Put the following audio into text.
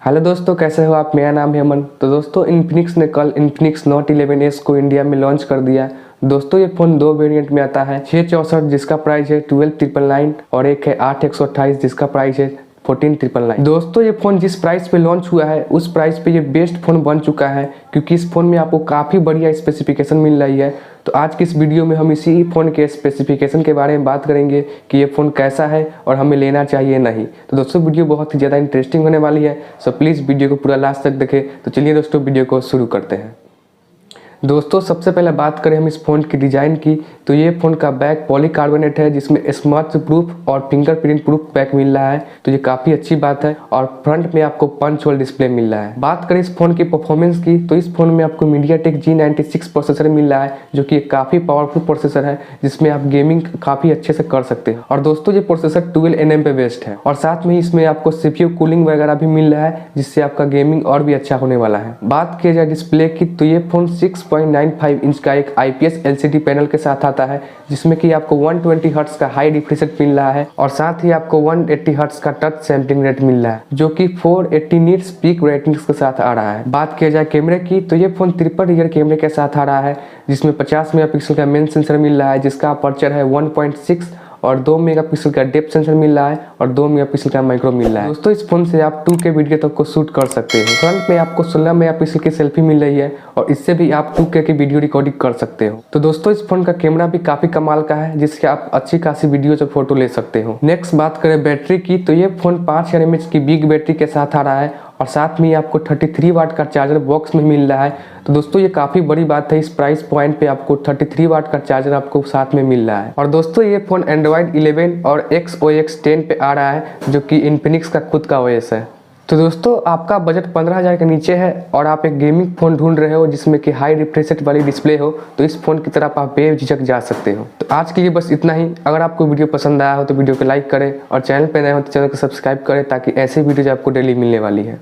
Hello दोस्तों, कैसे हो आप। मेरा नाम है अमन। तो दोस्तों, इन्फिनिक्स ने कल इन्फिनिक्स नोट 11S को इंडिया में लॉन्च कर दिया। दोस्तों, ये फ़ोन दो वेरिएंट में आता है, 664 जिसका प्राइस है 12,999 और एक है 8128 जिसका प्राइस है 14,999। दोस्तों, ये फ़ोन जिस प्राइस पे लॉन्च हुआ है उस प्राइस पे ये बेस्ट फ़ोन बन चुका है, क्योंकि इस फ़ोन में आपको काफ़ी बढ़िया स्पेसिफिकेशन मिल रही है। तो आज की इस वीडियो में हम इसी फ़ोन के स्पेसिफिकेशन के बारे में बात करेंगे कि ये फ़ोन कैसा है और हमें लेना चाहिए नहीं। तो दोस्तों, वीडियो बहुत ही ज़्यादा इंटरेस्टिंग होने वाली है, सो प्लीज़ वीडियो को पूरा लास्ट तक देखें। तो चलिए दोस्तों, वीडियो को शुरू करते हैं। दोस्तों, सबसे पहले बात करें हम इस फ़ोन की डिज़ाइन की, तो ये फ़ोन का बैक पॉलीकार्बोनेट है जिसमें स्मच प्रूफ और फिंगरप्रिंट प्रूफ बैक मिल रहा है, तो ये काफ़ी अच्छी बात है। और फ्रंट में आपको पंच होल डिस्प्ले मिल रहा है। बात करें इस फ़ोन की परफॉर्मेंस की, तो इस फ़ोन में आपको मीडियाटेक G96 प्रोसेसर मिल रहा है, जो कि एक काफ़ी पावरफुल प्रोसेसर है जिसमें आप गेमिंग काफ़ी अच्छे से कर सकते हैं। और दोस्तों, ये प्रोसेसर 12nm पे बेस्ड है और साथ में इसमें आपको CPU कूलिंग वगैरह भी मिल रहा है, जिससे आपका गेमिंग और भी अच्छा होने वाला है। बात किया जाए डिस्प्ले की, तो ये फ़ोन 6.95 इंच का एक IPS LCD पैनल के साथ आता है, जिसमें कि आपको 120 हर्ट्ज का हाई रिफ्रेश रेट मिल रहा है और साथ ही आपको 180 हर्ट्ज का टच सैंपलिंग रेट मिल रहा है, जो कि 480 निट्स पीक रेटिंग्स के साथ आ रहा है। बात किया जाए कैमरे की, तो ये फ़ोन ट्रिपल रियर कैमरे के साथ आ रहा है, जिसमें 50 मेगापिक्सल का मेन सेंसर मिल रहा है, जिसका अपर्चर है 1.6 और 2 मेगापिक्सल का डेप्थ सेंसर मिल रहा है और 2 मेगापिक्सल का माइक्रो मिल रहा है। दोस्तों, इस फोन से आप 2K वीडियो तक को शूट कर सकते हो। फ्रंट में आपको 16 मेगापिक्सल की सेल्फी मिल रही है और इससे भी आप 2K की वीडियो रिकॉर्डिंग कर सकते हो। तो दोस्तों, इस फोन का कैमरा भी काफी कमाल का है, जिससे आप अच्छी खासी वीडियो से फोटो ले सकते हो। नेक्स्ट बात करें बैटरी की, तो ये फोन 5000 mAh की बिग बैटरी के साथ आ रहा है और साथ में आपको 33 वाट का चार्जर बॉक्स में मिल रहा है। तो दोस्तों, ये काफ़ी बड़ी बात है, इस प्राइस पॉइंट पे आपको 33 वाट का चार्जर आपको साथ में मिल रहा है। और दोस्तों, ये फ़ोन Android 11 और XOS 10 पे आ रहा है, जो कि इन्फिनिक्स का खुद का OS है। तो दोस्तों, आपका बजट 15,000 के नीचे है और आप एक गेमिंग फ़ोन ढूंढ रहे हो जिसमें कि हाई रिफ्रेश रेट वाली डिस्प्ले हो, तो इस फ़ोन की तरफ आप बेझिझक जा सकते हो। तो आज के लिए बस इतना ही। अगर आपको वीडियो पसंद आया हो तो वीडियो को लाइक करें और चैनल पर नए हो तो चैनल को सब्सक्राइब करें, ताकि ऐसे वीडियो आपको डेली मिलने वाली है।